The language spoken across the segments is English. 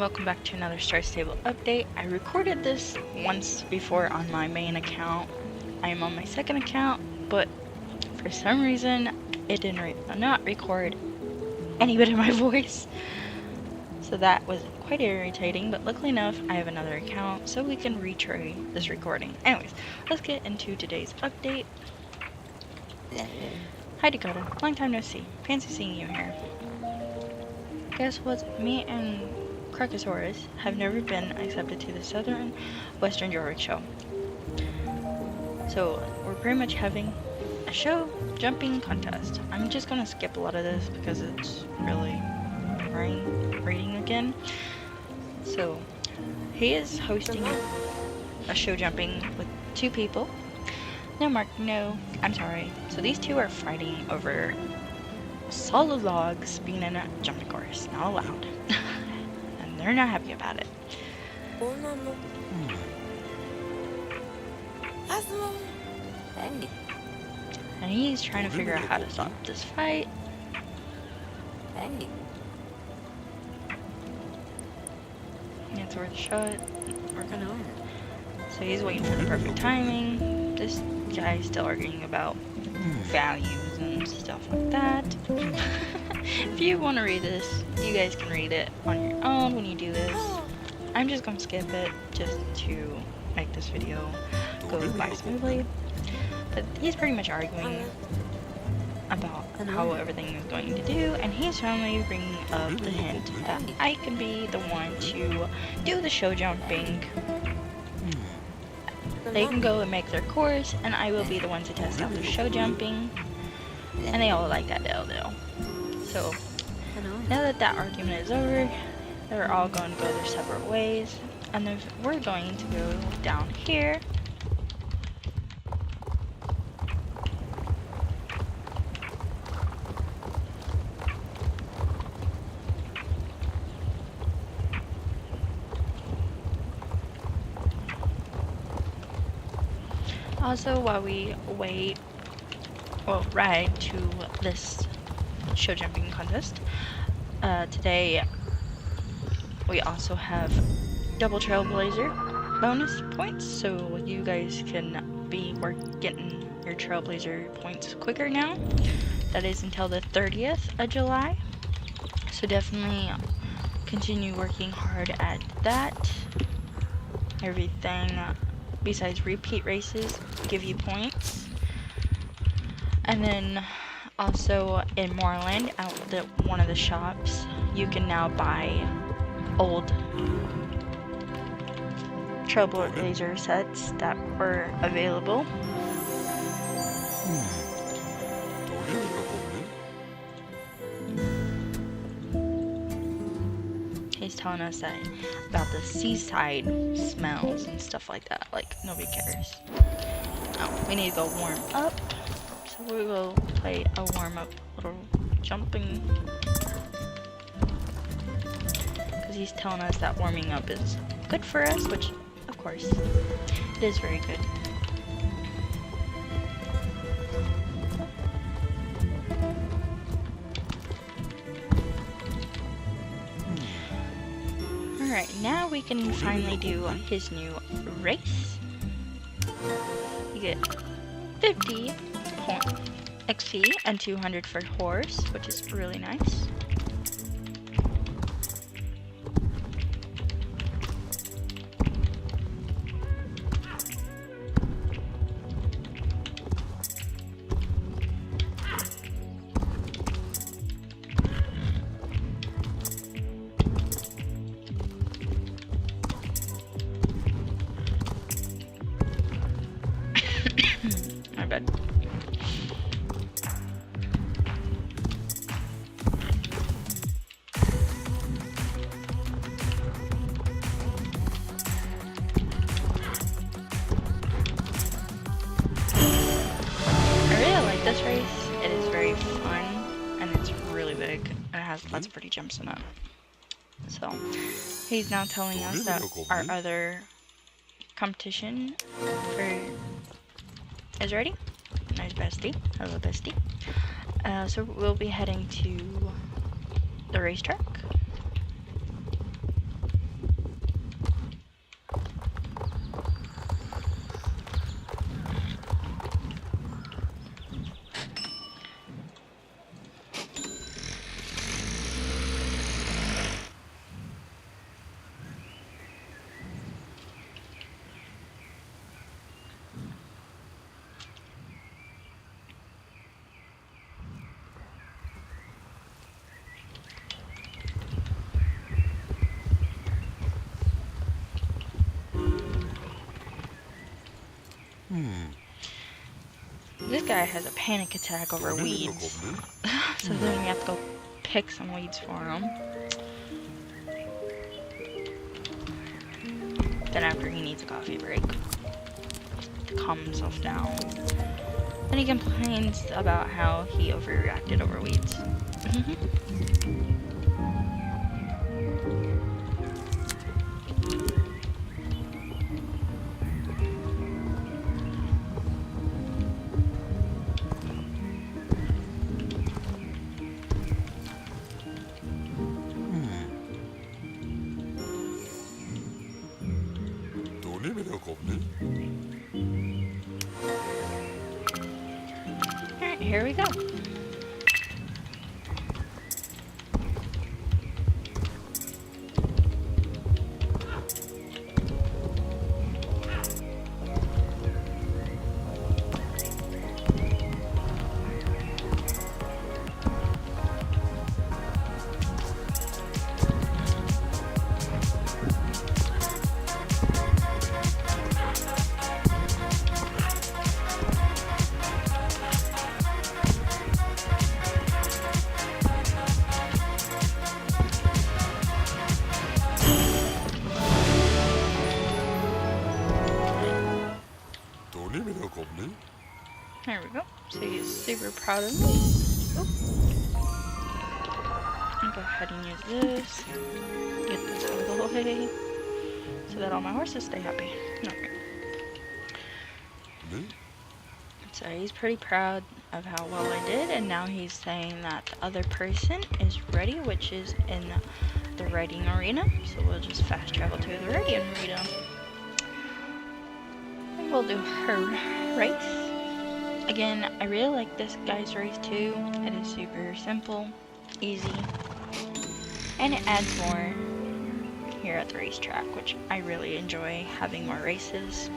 welcome back to another Star Stable update. I recorded this once before on my main account. I am on my second account, but for some reason it didn't not record any bit of my voice. So that was quite irritating, but luckily enough I have another account so we can retry this recording. Anyways, let's get into today's update. Hi Dakota, long time no see. Fancy seeing you here. Guess what? Me and Crocosaurus have never been accepted to the Southern Western Jorvik Show. So we're pretty much having a show jumping contest. I'm just gonna skip a lot of this because it's really boring reading again. So he is hosting a show jumping with two people. No, Mark, no, I'm sorry. So these two are fighting over solid logs being in a jumping course. Not allowed. And they're not happy about it. And he's trying to figure out how to stop this fight. It's worth a shot. So he's waiting for the perfect timing. This guy's still arguing about values and stuff like that. If you want to read this, you guys can read it on your own when you do this. I'm just going to skip it just to make this video go by smoothly. But he's pretty much arguing about how everything is going to do, and he's finally bringing up the hint that I can be the one to do the show jumping. They can go and make their course, and I will be the one to test out the show jumping. And they all like that deal. So now that that argument is over, they're all going to go their separate ways, and then we're going to go down here. Also, while we ride to this show jumping contest, today we also have double Trailblazer bonus points, so you guys can be getting your Trailblazer points quicker now. That is until the 30th of July, so definitely continue working hard at that. Everything besides repeat races give you points. And then also in Moreland, out at one of the shops, you can now buy old Trailblazer sets that were available. He's telling us that about the seaside smells and stuff like that. Like, nobody cares. Oh, we need to go warm up. So we will play a warm up little jumping. Because he's telling us that warming up is good for us, which, of course, it is very good. Alright, now we can finally do his new race. You get 50 XP and 200 for horse, which is really nice. My bad. This race, it is very fun, and it's really big, and it has lots of pretty jumps in it. So, he's now telling us that our other competition is ready. Nice bestie. Hello, bestie. So we'll be heading to the racetrack. This guy has a panic attack over weeds. So then we have to go pick some weeds for him. Then after he needs a coffee break to calm himself down. Then he complains about how he overreacted over weeds. Alright, here we go. There we go. So he's super proud of me. Oop. I'll go ahead and use this. Get this out of the way. So that all my horses stay happy. Okay. So he's pretty proud of how well I did, and now he's saying that the other person is ready, which is in the riding arena. So we'll just fast travel to the riding arena. And we'll do her race. Again, I really like this guy's race too. It is super simple, easy, and it adds more here at the racetrack, which I really enjoy, having more races.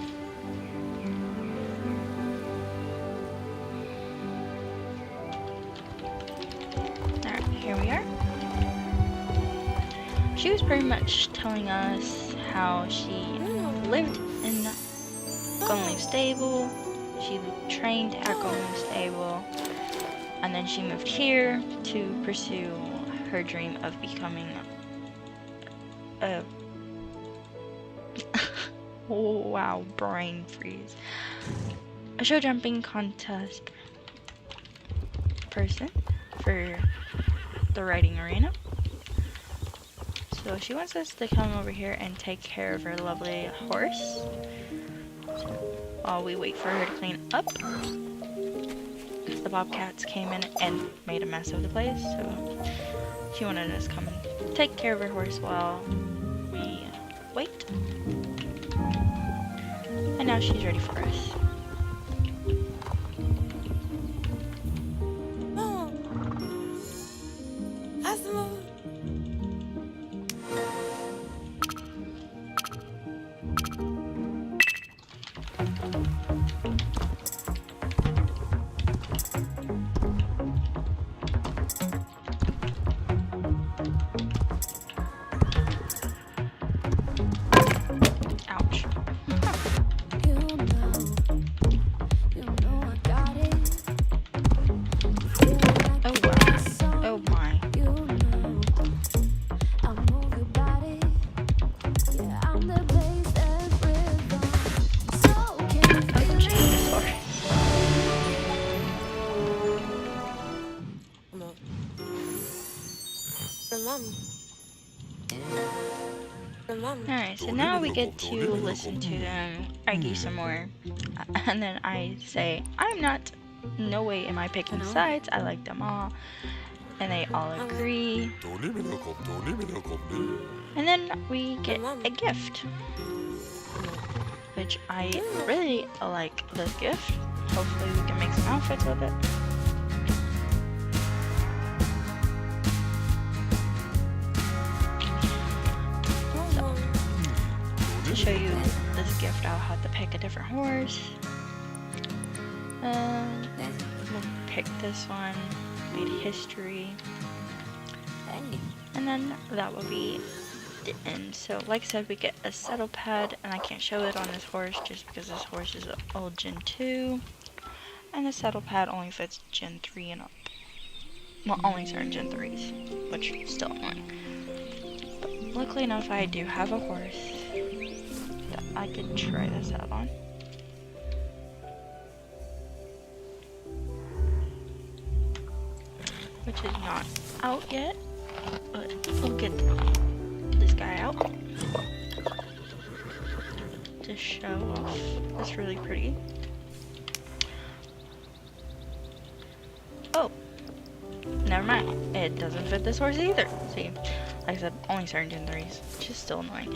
Alright, here we are. She was pretty much telling us how she lived in Golden Stable. She trained at Golden Stable, and then she moved here to pursue her dream of becoming a wow, brain freeze. A show jumping contest person for the riding arena. So she wants us to come over here and take care of her lovely horse while we wait for her to clean up, because the bobcats came in and made a mess of the place. So she wanted us to come and take care of her horse while we wait. And now she's ready for us. Alright, so now we get to listen to them argue some more. And then I say, no way am I picking sides, I like them all. And they all agree. And then we get a gift, which I really like this gift. Hopefully we can make some outfits with it. To show you this gift, I'll have to pick a different horse. We'll pick this one, made history, and then that will be the end. So like I said, we get a saddle pad, and I can't show it on this horse just because this horse is an old Gen 2, and the saddle pad only fits Gen 3 and up. Well, only certain Gen 3s, which is still annoying. But luckily enough, I do have a horse that I can try this out on. Which is not out yet, but we'll get this guy out to show off. It's really pretty. Oh, never mind. It doesn't fit this horse either. See, like I said, only certain Gen 3s, which is still annoying.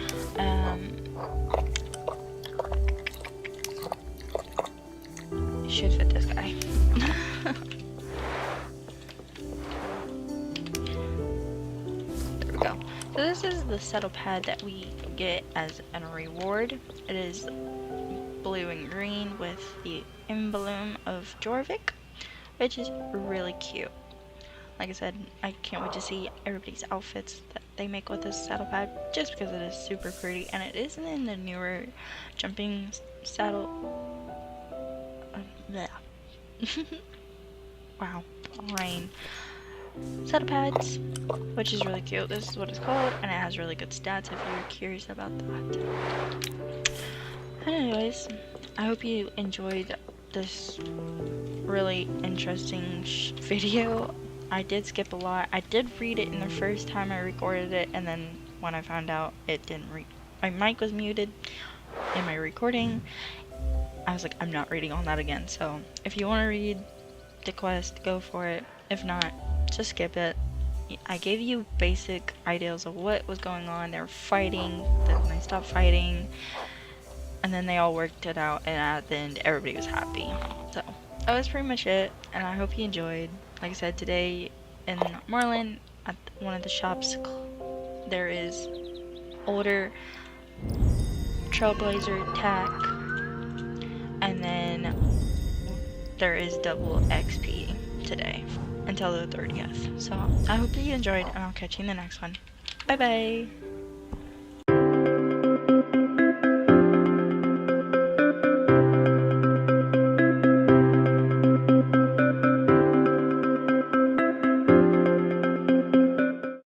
It should fit this guy. So this is the saddle pad that we get as a reward. It is blue and green with the emblem of Jorvik, which is really cute. Like I said, I can't wait to see everybody's outfits that they make with this saddle pad, just because it is super pretty, and it isn't in the newer jumping saddle. Wow, rain. Saddle pads, which is really cute. This is what it's called, and it has really good stats if you're curious about that. Anyways, I hope you enjoyed this really interesting video. I did skip a lot. I did read it in the first time I recorded it, and then when I found out it didn't read, my mic was muted in my recording, I was like, I'm not reading all that again. So if you want to read the quest, go for it. If not, just skip it. I gave you basic ideas of what was going on. They were fighting, then they stopped fighting, and then they all worked it out, and at the end everybody was happy. So that was pretty much it, and I hope you enjoyed. Like I said, today in Marlin at one of the shops there is older Trailblazer tack, and then there is double XP today until the 30th. So I hope that you enjoyed, and I'll catch you in the next one. Bye bye.